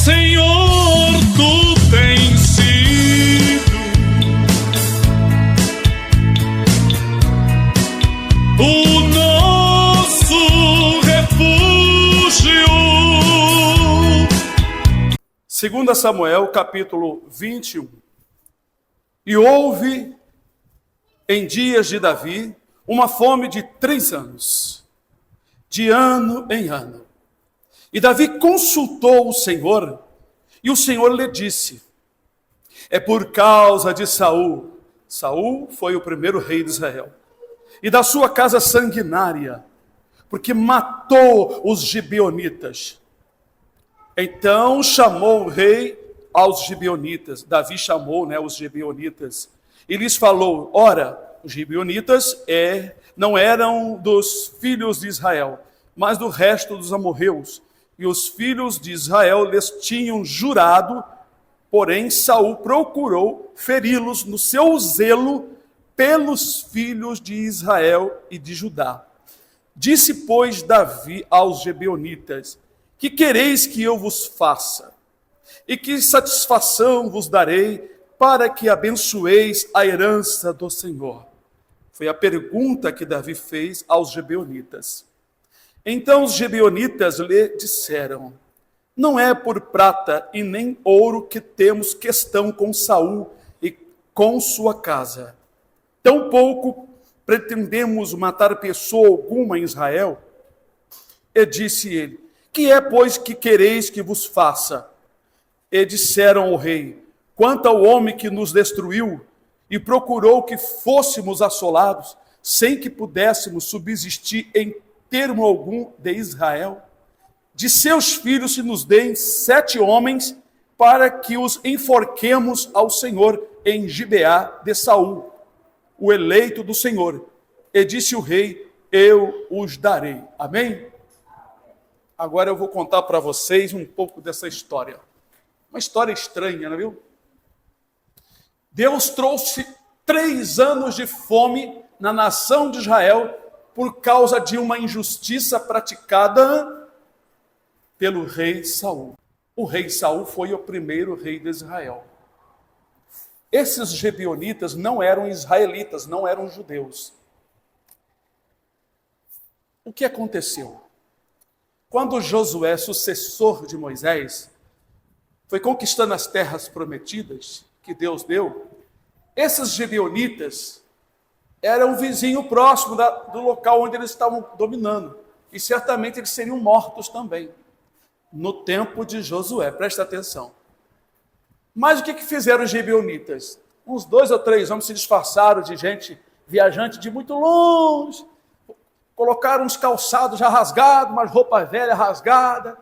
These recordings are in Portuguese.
Senhor, tu tens sido o nosso refúgio. 2 Samuel, capítulo 21. E houve, em dias de Davi, uma fome de 3 anos, de ano em ano. E Davi consultou o Senhor, e o Senhor lhe disse: é por causa de Saul. Saul foi o primeiro rei de Israel. E da sua casa sanguinária, porque matou os gibeonitas. Então chamou o rei aos gibeonitas. Davi chamou, os gibeonitas. E lhes falou: ora, os gibeonitas não eram dos filhos de Israel, mas do resto dos amorreus. E os filhos de Israel lhes tinham jurado, porém Saul procurou feri-los no seu zelo pelos filhos de Israel e de Judá. Disse, pois, Davi aos gibeonitas: que quereis que eu vos faça? E que satisfação vos darei para que abençoeis a herança do Senhor? Foi a pergunta que Davi fez aos gibeonitas. Então os gibeonitas lhe disseram: não é por prata e nem ouro que temos questão com Saul e com sua casa. Tampouco pretendemos matar pessoa alguma em Israel. E disse ele: que é, pois, que quereis que vos faça? E disseram ao rei: quanto ao homem que nos destruiu e procurou que fôssemos assolados, sem que pudéssemos subsistir em termo algum de Israel, de seus filhos se nos deem 7 homens, para que os enforquemos ao Senhor em Gibeá de Saul, o eleito do Senhor. E disse o rei: eu os darei. Amém? Agora eu vou contar para vocês um pouco dessa história. Uma história estranha, não viu? Deus trouxe 3 anos de fome na nação de Israel por causa de uma injustiça praticada pelo rei Saul. O rei Saul foi o primeiro rei de Israel. Esses gibeonitas não eram israelitas, não eram judeus. O que aconteceu? Quando Josué, sucessor de Moisés, foi conquistando as terras prometidas que Deus deu, esses gibeonitas eram um vizinho próximo do local onde eles estavam dominando. E certamente eles seriam mortos também, no tempo de Josué. Presta atenção. Mas o que fizeram os gibeonitas? Uns 2 ou 3 homens se disfarçaram de gente viajante de muito longe, colocaram uns calçados já rasgados, umas roupas velhas rasgadas,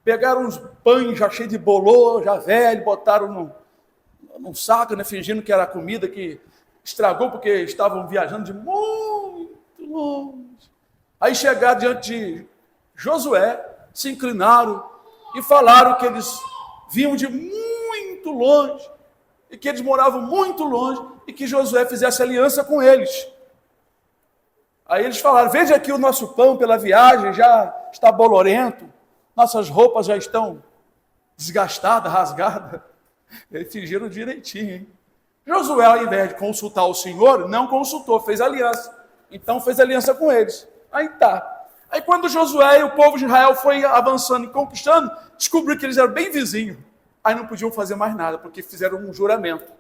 pegaram uns pães já cheios de bolor, já velho, botaram num saco, fingindo que era comida que estragou porque estavam viajando de muito longe. Aí chegaram diante de Josué, se inclinaram e falaram que eles vinham de muito longe e que eles moravam muito longe e que Josué fizesse aliança com eles. Aí eles falaram: veja aqui o nosso pão pela viagem, já está bolorento, nossas roupas já estão desgastadas, rasgadas. Eles fingiram direitinho, hein? Josué, ao invés de consultar o Senhor, não consultou, fez aliança. Então fez aliança com eles. Aí tá. Aí quando Josué e o povo de Israel foi avançando e conquistando, descobriu que eles eram bem vizinhos. Aí não podiam fazer mais nada, porque fizeram um juramento.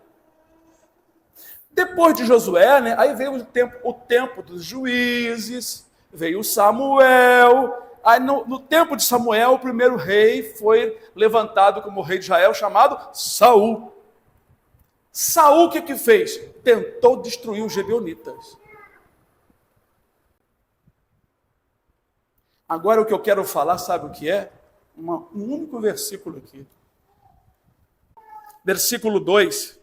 Depois de Josué, aí veio o tempo dos juízes, veio Samuel. Aí no tempo de Samuel, o primeiro rei foi levantado como rei de Israel, chamado Saul. Saul o que fez? Tentou destruir os gibeonitas. Agora o que eu quero falar, sabe o que é? Um único versículo aqui. Versículo 2.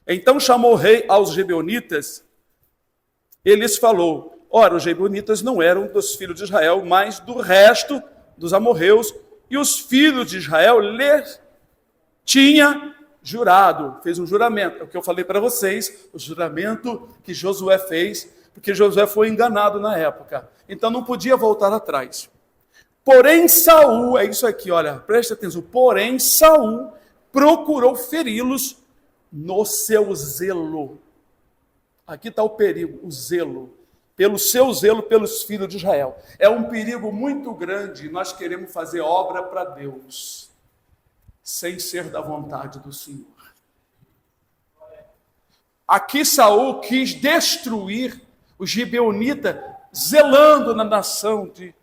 Então chamou o rei aos gibeonitas, e lhes falou: ora, os gibeonitas não eram dos filhos de Israel, mas do resto dos amorreus, e os filhos de Israel lhes tinha jurado, fez um juramento. É o que eu falei para vocês, o juramento que Josué fez, porque Josué foi enganado na época, então não podia voltar atrás. Porém Saul, é isso aqui, olha, preste atenção. Porém Saul procurou feri-los no seu zelo. Aqui está o perigo, o zelo. Pelo seu zelo pelos filhos de Israel. É um perigo muito grande. Nós queremos fazer obra para Deus, sem ser da vontade do Senhor. Aqui Saul quis destruir os gibeonitas, zelando na nação de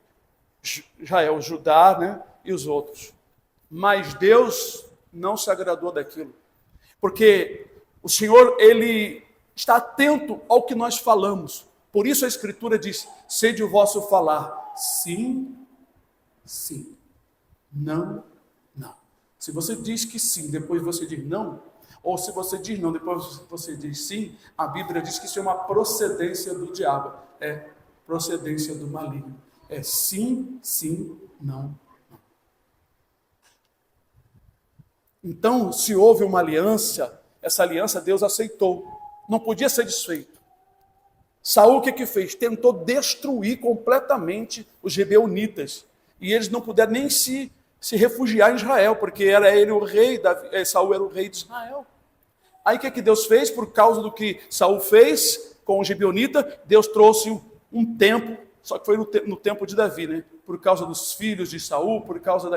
Israel, Judá, né, e os outros. Mas Deus não se agradou daquilo. Porque o Senhor, Ele está atento ao que nós falamos. Por isso a Escritura diz, sede o vosso falar, sim, sim, não, não. Se você diz que sim, depois você diz não, ou se você diz não, depois você diz sim, a Bíblia diz que isso é uma procedência do diabo, é procedência do maligno. É sim, sim, não, não. Então, se houve uma aliança, essa aliança Deus aceitou, não podia ser desfeito. Saul o que fez? Tentou destruir completamente os gibeonitas. E eles não puderam nem se refugiar em Israel, porque era ele o rei, Saul era o rei de Israel. Aí o que Deus fez? Por causa do que Saul fez com os gibeonitas, Deus trouxe um tempo, só que foi no tempo de Davi, né? Por causa dos filhos de Saul, por causa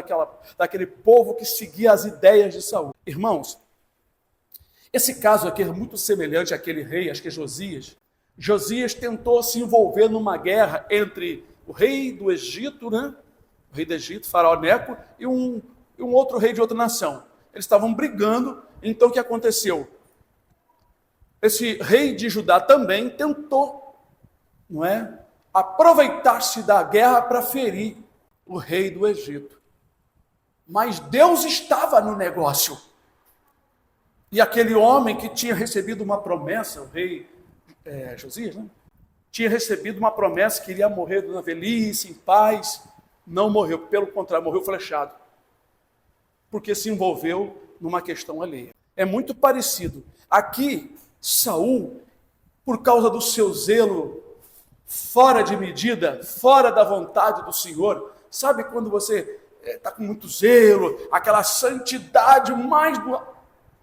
daquele povo que seguia as ideias de Saul. Irmãos, esse caso aqui é muito semelhante àquele rei, acho que é Josias. Josias tentou se envolver numa guerra entre o rei do Egito, né? O rei do Egito, Faraó Neco, e um outro rei de outra nação. Eles estavam brigando, então o que aconteceu? Esse rei de Judá também tentou, não é, aproveitar-se da guerra para ferir o rei do Egito. Mas Deus estava no negócio. E aquele homem que tinha recebido uma promessa, o rei Josias, né? Tinha recebido uma promessa que iria morrer na velhice, em paz, não morreu, pelo contrário, morreu flechado, porque se envolveu numa questão alheia. É muito parecido. Aqui, Saul, por causa do seu zelo fora de medida, fora da vontade do Senhor, sabe quando você está com muito zelo, aquela santidade mais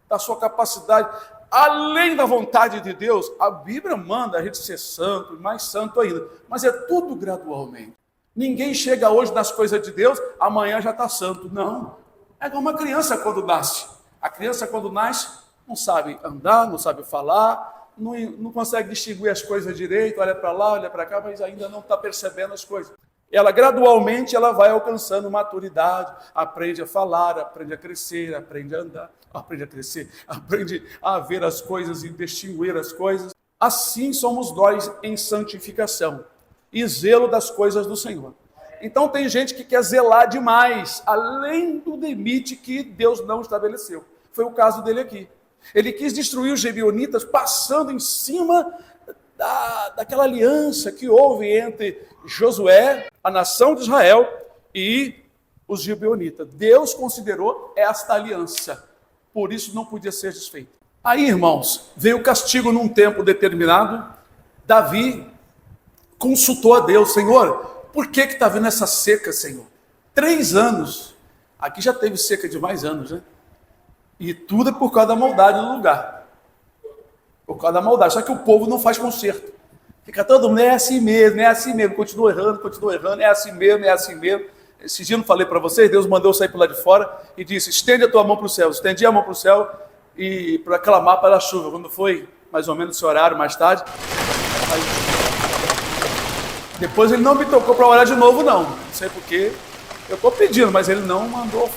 da sua capacidade, além da vontade de Deus, a Bíblia manda a gente ser santo, mais santo ainda, mas é tudo gradualmente. Ninguém chega hoje nas coisas de Deus, amanhã já está santo. Não, é como uma criança quando nasce. A criança quando nasce não sabe andar, não sabe falar, não consegue distinguir as coisas direito, olha para lá, olha para cá, mas ainda não está percebendo as coisas. Ela gradualmente ela vai alcançando maturidade, aprende a falar, aprende a crescer, aprende a andar, aprende a crescer, aprende a ver as coisas e distinguir as coisas. Assim somos nós em santificação e zelo das coisas do Senhor. Então tem gente que quer zelar demais, além do limite que Deus não estabeleceu. Foi o caso dele aqui. Ele quis destruir os gibeonitas passando em cima daquela aliança que houve entre Josué, a nação de Israel, e os gibeonitas. Deus considerou esta aliança, por isso não podia ser desfeita. Aí, irmãos, veio o castigo num tempo determinado. Davi consultou a Deus, Senhor, por que está vindo essa seca, Senhor? 3 anos, aqui já teve seca de mais anos, né? E tudo é por causa da maldade do lugar. Por causa da maldade. Só que o povo não faz conserto. Fica todo mundo, é assim mesmo, continua errando, é assim mesmo. Esse dia eu não falei para vocês, Deus mandou eu sair para lá de fora e disse, estende a tua mão para o céu. Estendi a mão para o céu e para clamar para a chuva. Quando foi mais ou menos esse horário, mais tarde, aí, depois ele não me tocou para orar de novo, não sei porquê, eu estou pedindo, mas ele não mandou,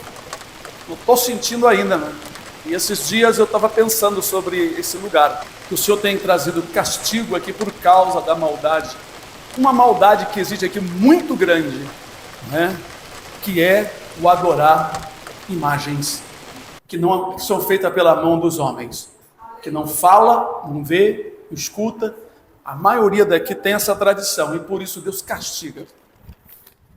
não estou sentindo ainda, né? E esses dias eu estava pensando sobre esse lugar, que o Senhor tem trazido castigo aqui por causa da maldade, uma maldade que existe aqui muito grande, né? Que é o adorar imagens que são feitas pela mão dos homens, que não fala, não vê, não escuta. A maioria daqui tem essa tradição e por isso Deus castiga.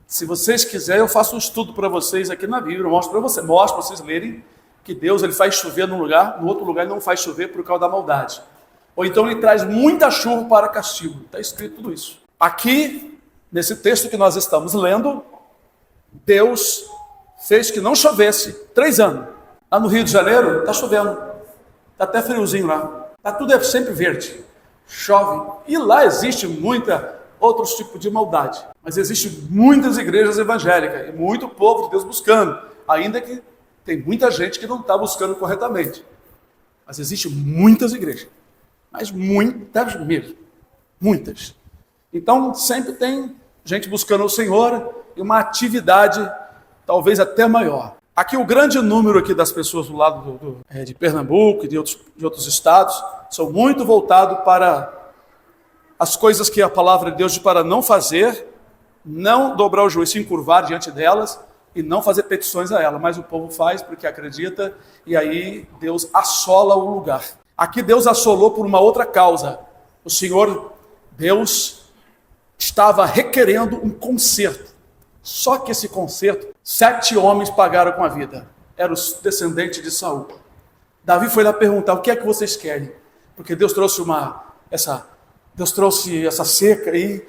Se vocês quiserem, eu faço um estudo para vocês aqui na Bíblia, eu mostro para vocês lerem que Deus ele faz chover num lugar, no outro lugar ele não faz chover por causa da maldade. Ou então ele traz muita chuva para castigo. Está escrito tudo isso. Aqui, nesse texto que nós estamos lendo, Deus fez que não chovesse 3 anos. Lá no Rio de Janeiro está chovendo, está até friozinho lá, está tudo sempre verde, chove. E lá existe outros tipos de maldade, mas existem muitas igrejas evangélicas e muito povo de Deus buscando, ainda que tem muita gente que não está buscando corretamente. Mas existem muitas igrejas, mas muitas mesmo, muitas. Então sempre tem gente buscando o Senhor e uma atividade talvez até maior. Aqui o grande número aqui das pessoas do lado de Pernambuco e de outros estados são muito voltados para as coisas que a palavra de Deus diz para não fazer, não dobrar o joelho, se encurvar diante delas e não fazer petições a ela. Mas o povo faz porque acredita e aí Deus assola o lugar. Aqui Deus assolou por uma outra causa. O Senhor, Deus, estava requerendo um conserto. Só que esse conserto, 7 homens pagaram com a vida. Eram os descendentes de Saul. Davi foi lá perguntar: o que é que vocês querem? Porque Deus trouxe essa seca aí,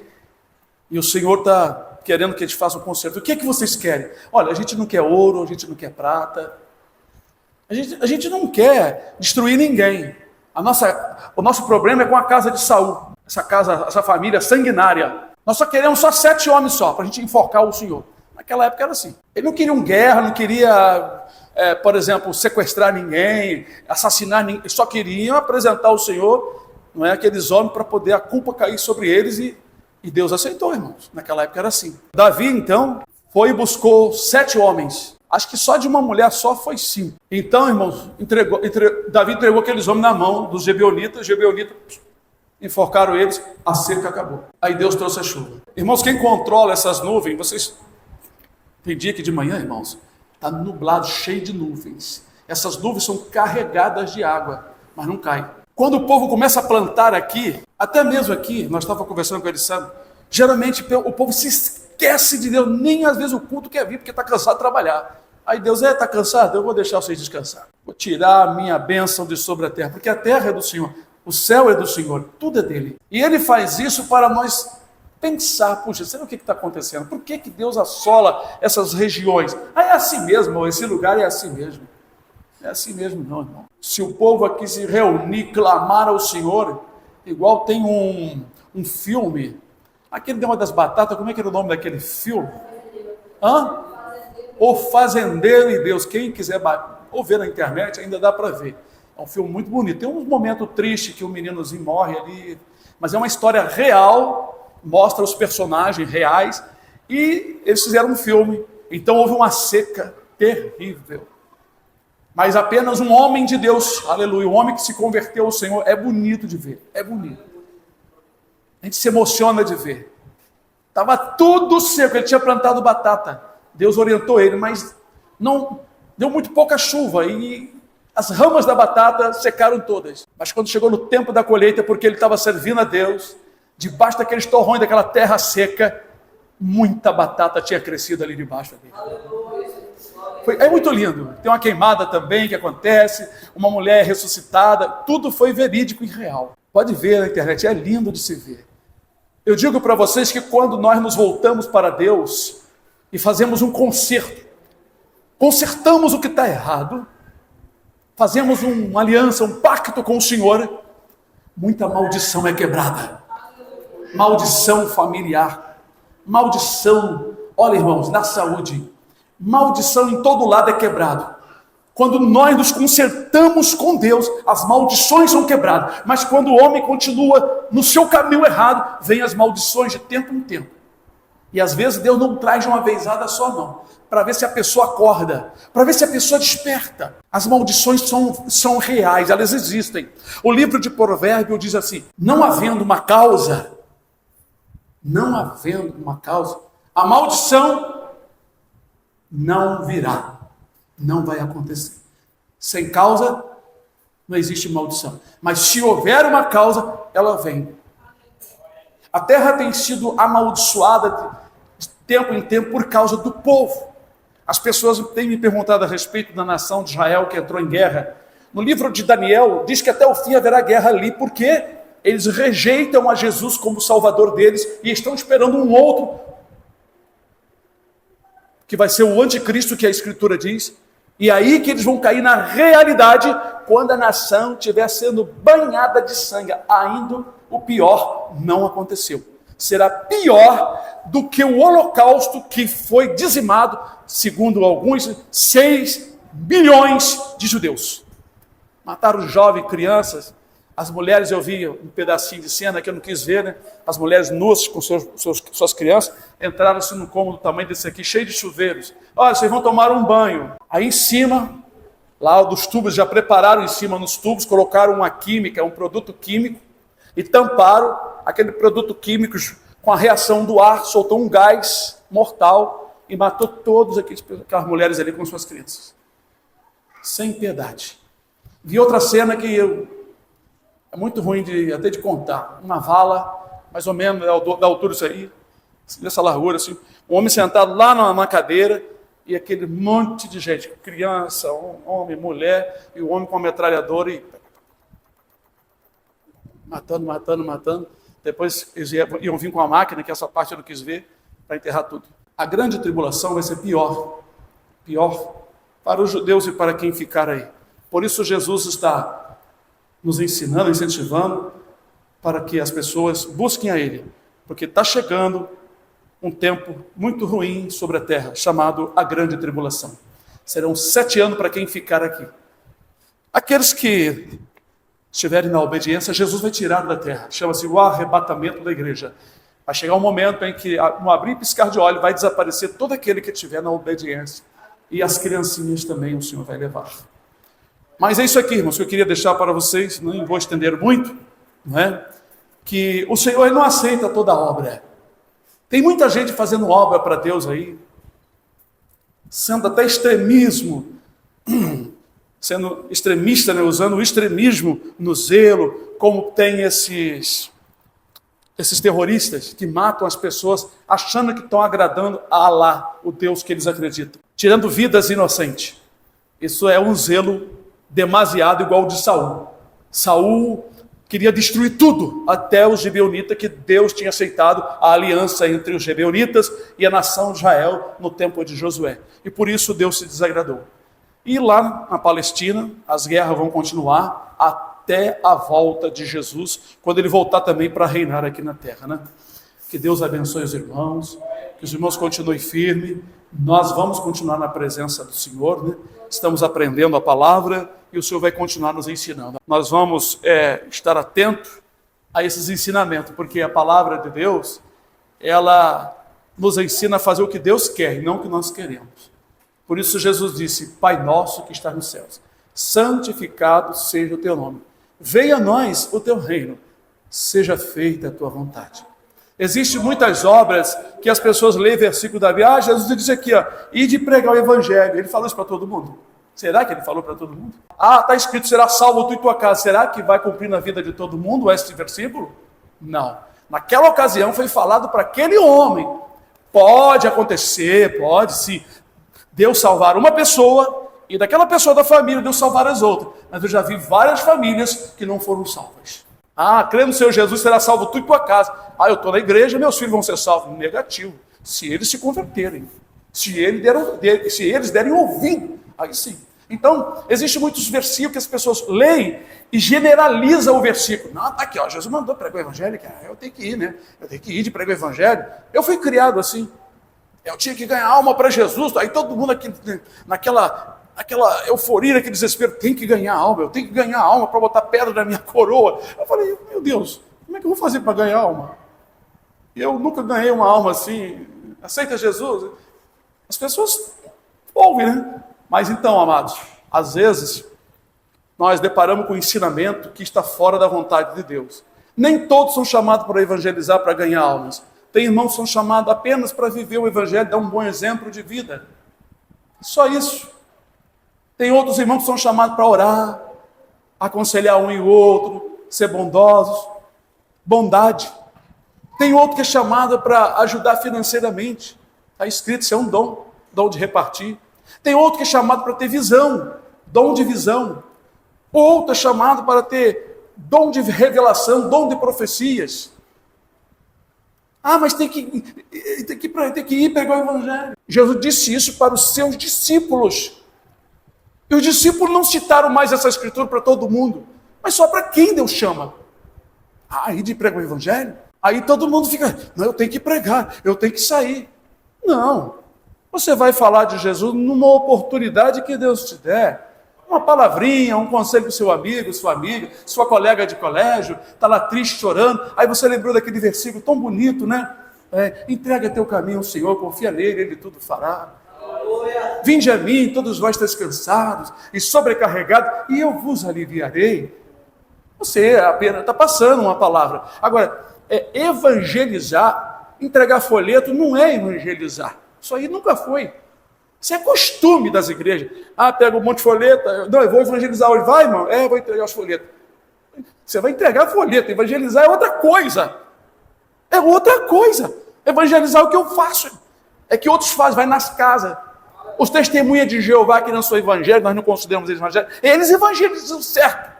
e o Senhor está querendo que a gente faça um conserto. O que é que vocês querem? Olha, a gente não quer ouro, a gente não quer prata, a gente não quer destruir ninguém. O nosso problema é com a casa de Saul, essa família sanguinária. Nós só queremos 7 homens só, para a gente enforcar o Senhor. Naquela época era assim. Ele não queria guerra, não queria, por exemplo, sequestrar ninguém, assassinar ninguém. Eles só queriam apresentar o Senhor, não é, aqueles homens, para poder a culpa cair sobre eles, e Deus aceitou, irmãos. Naquela época era assim. Davi, então, foi e buscou 7 homens. Acho que só de uma mulher só foi 5. Então, irmãos, Davi entregou aqueles homens na mão dos Gebeonitas. Os Gebeonitas enforcaram eles, a seca acabou. Aí Deus trouxe a chuva. Irmãos, quem controla essas nuvens, vocês... Tem dia que de manhã, irmãos, está nublado, cheio de nuvens. Essas nuvens são carregadas de água, mas não caem. Quando o povo começa a plantar aqui, até mesmo aqui, nós estávamos conversando com eles, sabe? Geralmente o povo se esquece de Deus, nem às vezes o culto quer vir, porque está cansado de trabalhar. Aí Deus, está cansado? Eu vou deixar vocês descansar. Vou tirar a minha bênção de sobre a terra, porque a terra é do Senhor. O céu é do Senhor, tudo é dele. E ele faz isso para nós pensar: puxa, será o que está acontecendo? Por que Deus assola essas regiões? É assim mesmo, esse lugar é assim mesmo. É assim mesmo não, irmão. Se o povo aqui se reunir, clamar ao Senhor, igual tem um filme, aquele Dama das Batatas, como é que era o nome daquele filme? O Fazendeiro e Deus. Quem quiser ou ver na internet, ainda dá para ver. É um filme muito bonito. Tem um momento triste que o meninozinho morre ali, mas é uma história real, mostra os personagens reais, e eles fizeram um filme. Então houve uma seca terrível. Mas apenas um homem de Deus, aleluia, um homem que se converteu ao Senhor, é bonito de ver, é bonito. A gente se emociona de ver. Estava tudo seco, ele tinha plantado batata. Deus orientou ele, mas não deu muito pouca chuva, e as ramas da batata secaram todas. Mas quando chegou no tempo da colheita, porque ele estava servindo a Deus, debaixo daqueles torrões, daquela terra seca, muita batata tinha crescido ali debaixo dele. É muito lindo. Tem uma queimada também que acontece, uma mulher ressuscitada, tudo foi verídico e real. Pode ver na internet, é lindo de se ver. Eu digo para vocês que quando nós nos voltamos para Deus e fazemos um conserto, consertamos o que está errado, fazemos uma aliança, um pacto com o Senhor, muita maldição é quebrada. Maldição familiar, maldição, olha irmãos, na saúde, maldição em todo lado é quebrado. Quando nós nos consertamos com Deus, as maldições são quebradas. Mas quando o homem continua no seu caminho errado, vem as maldições de tempo em tempo. E às vezes Deus não traz de uma vezada só não, para ver se a pessoa acorda, para ver se a pessoa desperta. As maldições são reais, elas existem. O livro de Provérbios diz assim: não havendo uma causa, a maldição não virá, não vai acontecer. Sem causa não existe maldição, mas se houver uma causa, ela vem. A terra tem sido amaldiçoada de tempo em tempo por causa do povo. As pessoas têm me perguntado a respeito da nação de Israel que entrou em guerra. No livro de Daniel diz que até o fim haverá guerra ali, porque eles rejeitam a Jesus como Salvador deles e estão esperando um outro que vai ser o anticristo que a Escritura diz, e aí que eles vão cair na realidade quando a nação estiver sendo banhada de sangue. Ainda o pior não aconteceu. Será pior do que o holocausto que foi dizimado, segundo alguns, 6 bilhões de judeus. Mataram jovens, crianças, as mulheres, eu vi um pedacinho de cena que eu não quis ver, né? As mulheres nuas com suas crianças, entraram assim num cômodo do tamanho desse aqui, cheio de chuveiros. Olha, vocês vão tomar um banho. Aí em cima, lá dos tubos, já prepararam em cima nos tubos, colocaram uma química, um produto químico, e tamparam aquele produto químico com a reação do ar, soltou um gás mortal e matou todas aquelas mulheres ali com suas crianças. Sem piedade. Vi outra cena que é muito ruim até de contar. Uma vala, mais ou menos da altura disso aí, dessa largura, assim, um homem sentado lá na cadeira e aquele monte de gente, criança, homem, mulher, e o homem com a metralhadora e matando. Depois eles iam vir com a máquina, que essa parte eu não quis ver, para enterrar tudo. A grande tribulação vai ser pior para os judeus e para quem ficar aí. Por isso Jesus está nos ensinando, incentivando, para que as pessoas busquem a Ele, porque está chegando um tempo muito ruim sobre a terra, chamado a grande tribulação. Serão 7 anos para quem ficar aqui. Aqueles que estiverem na obediência, Jesus vai tirar da terra. Chama-se o arrebatamento da igreja. Vai chegar um momento em que, no abrir e piscar de olho, vai desaparecer todo aquele que estiver na obediência. E as criancinhas também o Senhor vai levar. Mas é isso aqui, irmãos, que eu queria deixar para vocês, não vou estender muito, não é? Que o Senhor não aceita toda obra. Tem muita gente fazendo obra para Deus aí, sendo até extremismo, sendo extremista, né? Usando o extremismo no zelo, como tem esses terroristas que matam as pessoas achando que estão agradando a Alá, o Deus que eles acreditam, tirando vidas inocentes. Isso é um zelo demasiado igual ao de Saul. Saul queria destruir tudo, até os gibeonitas, que Deus tinha aceitado a aliança entre os gibeonitas e a nação de Israel no tempo de Josué. E por isso Deus se desagradou. E lá na Palestina, as guerras vão continuar até a volta de Jesus, quando ele voltar também para reinar aqui na terra, né? Que Deus abençoe os irmãos, que os irmãos continuem firmes. Nós vamos continuar na presença do Senhor, né? Estamos aprendendo a palavra e o Senhor vai continuar nos ensinando. Nós vamos estar atentos a esses ensinamentos, porque a palavra de Deus, ela nos ensina a fazer o que Deus quer e não o que nós queremos. Por isso Jesus disse: Pai nosso que está nos céus, santificado seja o teu nome. Venha a nós o teu reino, seja feita a tua vontade. Existem muitas obras que as pessoas leem versículo da Bíblia. Jesus diz aqui, e de pregar o evangelho. Ele falou isso para todo mundo? Será que ele falou para todo mundo? Está escrito, será salvo tu e tua casa. Será que vai cumprir na vida de todo mundo este versículo? Não. Naquela ocasião foi falado para aquele homem. Pode acontecer, pode sim, Deus salvar uma pessoa e daquela pessoa da família Deus salvar as outras. Mas eu já vi várias famílias que não foram salvas. Crê no Senhor Jesus, será salvo tu e tua casa. Eu estou na igreja, meus filhos vão ser salvos. Negativo. Se eles se converterem. Se eles derem ouvido, aí sim. Então, existem muitos versículos que as pessoas leem e generalizam o versículo. Não, está aqui, Jesus mandou pregar o evangelho, eu tenho que ir, né? Eu tenho que ir de pregar o evangelho. Eu fui criado assim. Eu tinha que ganhar alma para Jesus. Aí todo mundo aqui, naquela euforia, naquele desespero, tem que ganhar alma, eu tenho que ganhar alma para botar pedra na minha coroa. Eu falei, meu Deus, como é que eu vou fazer para ganhar alma? Eu nunca ganhei uma alma assim. Aceita Jesus? As pessoas ouvem, né? Mas então, amados, às vezes nós deparamos com um ensinamento que está fora da vontade de Deus. Nem todos são chamados para evangelizar, para ganhar almas. Tem irmãos que são chamados apenas para viver o evangelho, dar um bom exemplo de vida. Só isso. Tem outros irmãos que são chamados para orar, aconselhar um e o outro, ser bondosos, bondade. Tem outro que é chamado para ajudar financeiramente. Está escrito, isso é um dom de repartir. Tem outro que é chamado para ter visão, dom de visão. Outro é chamado para ter dom de revelação, dom de profecias. Ah, mas tem que ir pregar o evangelho. Jesus disse isso para os seus discípulos. E os discípulos não citaram mais essa escritura para todo mundo, mas só para quem Deus chama. Ah, ir de pregar o evangelho? Aí todo mundo fica, não, eu tenho que pregar, eu tenho que sair. Não, você vai falar de Jesus numa oportunidade que Deus te der. Uma palavrinha, um conselho para o seu amigo, sua amiga, sua colega de colégio, está lá triste, chorando, aí você lembrou daquele versículo tão bonito, né? Entrega teu caminho ao Senhor, confia nele, Ele tudo fará. Vinde a mim, todos vós estáis cansados e sobrecarregados, e eu vos aliviarei. Você apenas está passando uma palavra. Agora, evangelizar, entregar folheto, não é evangelizar. Isso aí nunca foi. Isso é costume das igrejas. Ah, pega um monte de folheto. Não, eu vou evangelizar hoje. Vai, irmão? Eu vou entregar os folhetos. Você vai entregar folheto. Evangelizar é outra coisa. É outra coisa. Evangelizar é o que eu faço. É que outros fazem. Vai nas casas. Os testemunhas de Jeová que não são evangélicos, nós não consideramos eles evangélicos. Eles evangelizam certo.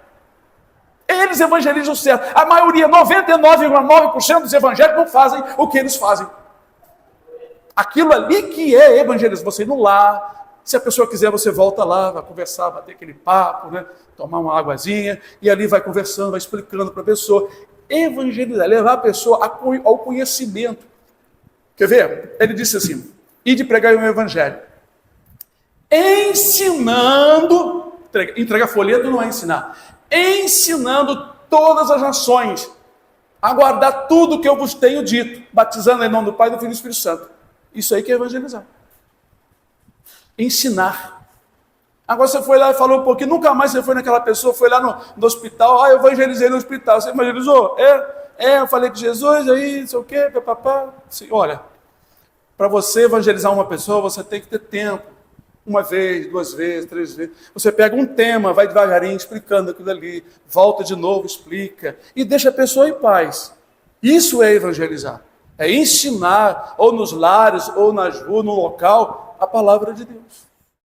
Eles evangelizam certo. A maioria, 99,9% dos evangélicos não fazem o que eles fazem. Aquilo ali que é evangelismo, você ir no lar, se a pessoa quiser, você volta lá, vai conversar, vai ter aquele papo, né? Tomar uma águazinha, e ali vai conversando, vai explicando para a pessoa. Evangelizar, levar a pessoa ao conhecimento. Quer ver? Ele disse assim, ide pregar o evangelho. Ensinando, entregar folheto não é ensinar, ensinando todas as nações a guardar tudo que eu vos tenho dito, batizando em nome do Pai, do Filho e do Espírito Santo. Isso aí que é evangelizar. Ensinar. Agora você foi lá e falou um pouquinho, nunca mais você foi naquela pessoa, foi lá no hospital, eu evangelizei no hospital. Você evangelizou? Eu falei de Jesus, aí, não sei o quê, papapá. Assim, olha, para você evangelizar uma pessoa, você tem que ter tempo. Uma vez, 2 vezes, 3 vezes. Você pega um tema, vai devagarinho explicando aquilo ali, volta de novo, explica, e deixa a pessoa em paz. Isso é evangelizar. É ensinar, ou nos lares, ou nas ruas, no local, a palavra de Deus.